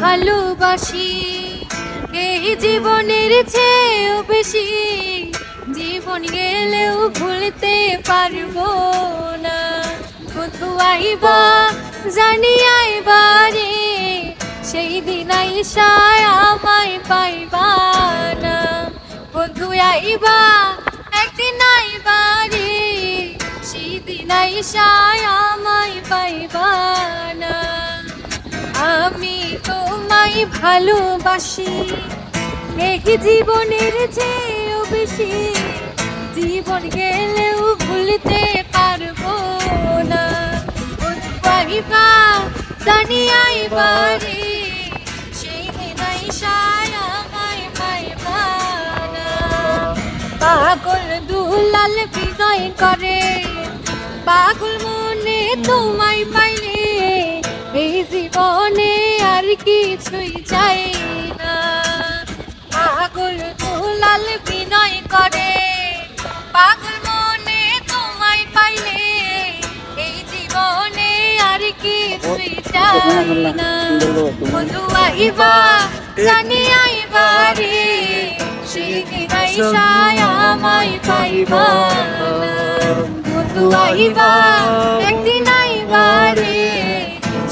ভালোবাসি এই জীবনের চেয়েও বেশি, জীবন গেলেও ভুলতে পারবো না। বন্ধু আইবা জানি আইবা রে, সেই দিন আইসায় আমায় পাইবা না। বন্ধু আইবা একদিন আইবা রে, সেই দিন আইসায় আমায় পাইবা না। আমি তোমায় ভালোবাসি এই জীবনের চেয়েও বেশি, জীবন গেলেও ভুলতে পারবো না। আইবা জানি আইবা রে, সেই দিন আইসায় আমায় পাইবা না। পাগল দুলাল বিনয় করে, পাগল মনে তোমায় পাইলে এই জীবনে আর কিছুই চাই না। পাগল দুলাল বিনয় করে, পাগল মনে তোমায় পাইলে এই জীবনে আর কিছুই চাই না। বন্ধু আইবা জানি আইবা রে, সেদিন আইসায় আমায় পাইবা না। বন্ধু আইবা একদিন আইবা রে,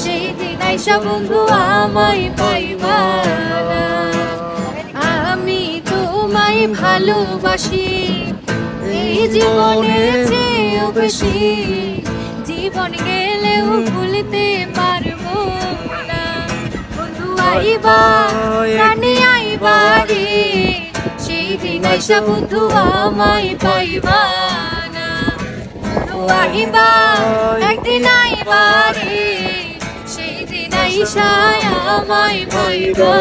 সেই দিন আইসা বন্ধু আমায় পাইবা না। আমি তোমায় ভালোবাসি এই জীবনের চেয়েও বেশি, জীবন গেলেও ভুলতে পারবো না। বন্ধু আইবা জানি আইবা রে, সেই দিন আইসা বন্ধু আমায় পাইবা না। বন্ধু আইবা একদিন আইবা রে, সেই দিন আইসায় আমায় পাইবা।